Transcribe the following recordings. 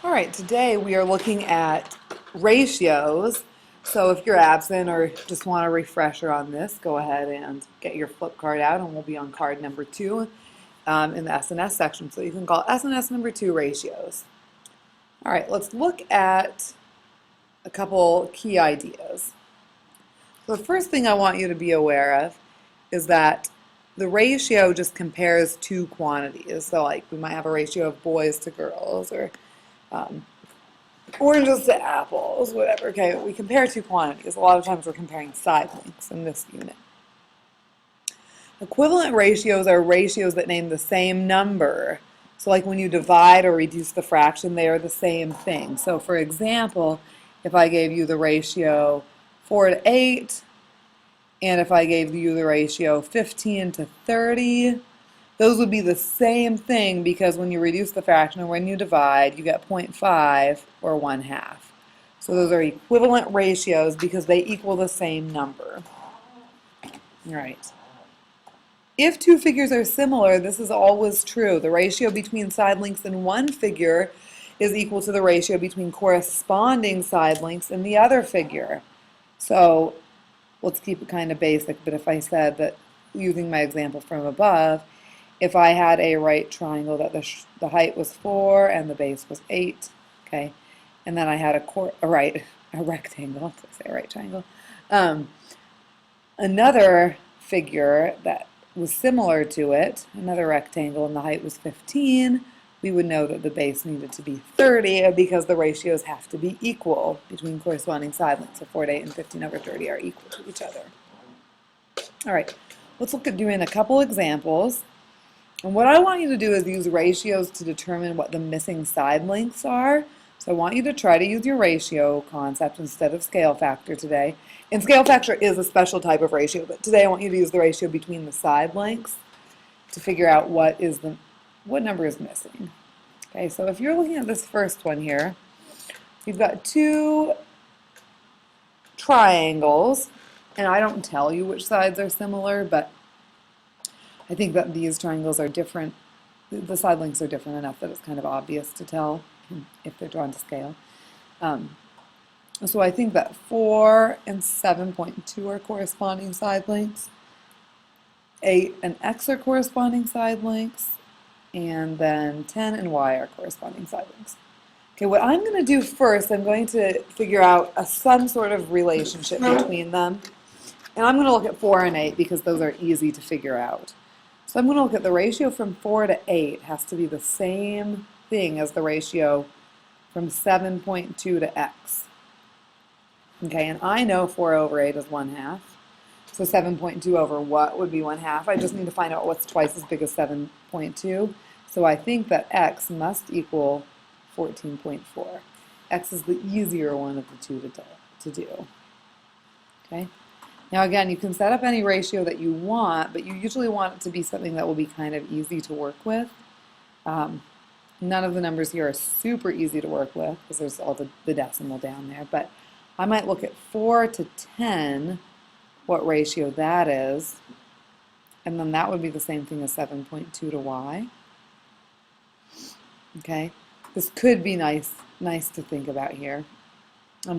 All right, today we are looking at ratios. So if you're absent or just want a refresher on this, go ahead and get your flip card out and we'll be on card number 2 in the S&S section. So you can call S&S number 2 ratios. All right, let's look at a couple key ideas. So the first thing I want you to be aware of is that the ratio just compares two quantities. So like we might have a ratio of boys to girls or um, oranges to apples, whatever. Okay, we compare two quantities. A lot of times we're comparing side lengths in this unit. Equivalent ratios are ratios that name the same number. So like when you divide or reduce the fraction, they are the same thing. So for example, if I gave you the ratio 4 to 8, and if I gave you the ratio 15 to 30, those would be the same thing because when you reduce the fraction or when you divide, you get 0.5 or 1/2. So those are equivalent ratios because they equal the same number. All right. If two figures are similar, this is always true. The ratio between side lengths in one figure is equal to the ratio between corresponding side lengths in the other figure. So let's keep it kind of basic, but if I said that, using my example from above, if I had a right triangle that the height was 4 and the base was 8, okay, and then I had a rectangle, did I say a right triangle, another figure that was similar to it, another rectangle, and the height was 15, we would know that the base needed to be 30 because the ratios have to be equal between corresponding side lengths. So 4 to 8 and 15 over 30 are equal to each other. All right, let's look at doing a couple examples. And what I want you to do is use ratios to determine what the missing side lengths are. So I want you to try to use your ratio concept instead of scale factor today. And scale factor is a special type of ratio, but today I want you to use the ratio between the side lengths to figure out what number is missing. Okay, so if you're looking at this first one here, you've got two triangles, and I don't tell you which sides are similar, but I think that these triangles are different. The side lengths are different enough that it's kind of obvious to tell if they're drawn to scale. So I think that 4 and 7.2 are corresponding side lengths. 8 and x are corresponding side lengths. And then 10 and y are corresponding side lengths. Okay, what I'm going to do first, I'm going to figure out some sort of relationship between them. And I'm going to look at 4 and 8 because those are easy to figure out. So I'm going to look at the ratio from 4 to 8 has to be the same thing as the ratio from 7.2 to x. Okay, and I know 4 over 8 is 1/2. So 7.2 over what would be 1/2? I just need to find out what's twice as big as 7.2. So I think that x must equal 14.4. X is the easier one of the two to do. Okay. Now again, you can set up any ratio that you want, but you usually want it to be something that will be kind of easy to work with. None of the numbers here are super easy to work with because there's all the decimal down there, but I might look at 4 to 10, what ratio that is, and then that would be the same thing as 7.2 to y. Okay, this could be nice to think about here.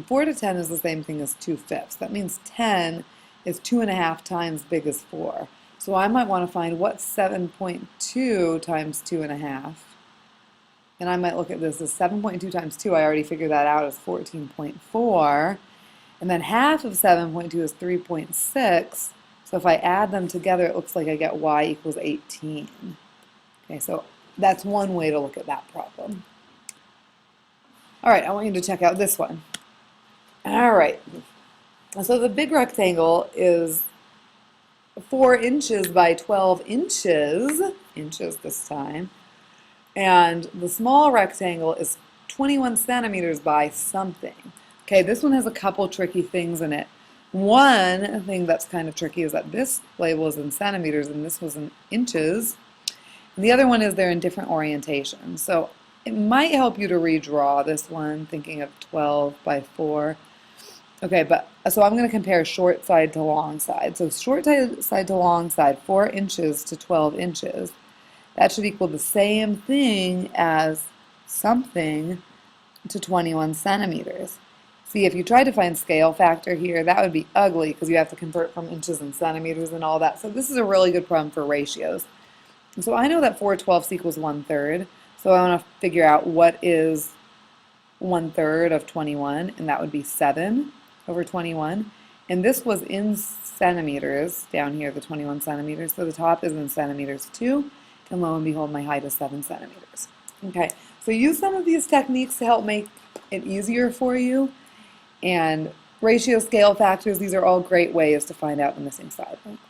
4 to 10 is the same thing as 2/5. That means 10 is 2.5 times big as 4. So I might want to find what's 7.2 times 2.5. And I might look at this as 7.2 times 2. I already figured that out as 14.4. And then half of 7.2 is 3.6. So if I add them together, it looks like I get y equals 18. Okay, so that's one way to look at that problem. All right, I want you to check out this one. All right, so the big rectangle is 4 inches by 12 inches this time, and the small rectangle is 21 centimeters by something. Okay, this one has a couple tricky things in it. One thing that's kind of tricky is that this label is in centimeters and this was in inches, and the other one is they're in different orientations. So it might help you to redraw this one, thinking of 12 by 4. Okay, so I'm going to compare short side to long side. So short side to long side, 4 inches to 12 inches. That should equal the same thing as something to 21 centimeters. See, if you tried to find scale factor here, that would be ugly because you have to convert from inches and centimeters and all that. So this is a really good problem for ratios. And so I know that 4/12 equals 1/3. So I want to figure out what is 1/3 of 21, and that would be 7 over 21. And this was in centimeters, down here, the 21 centimeters. So the top is in centimeters too. And lo and behold, my height is 7 centimeters. Okay, so use some of these techniques to help make it easier for you. And ratio, scale factors, these are all great ways to find out the missing side length.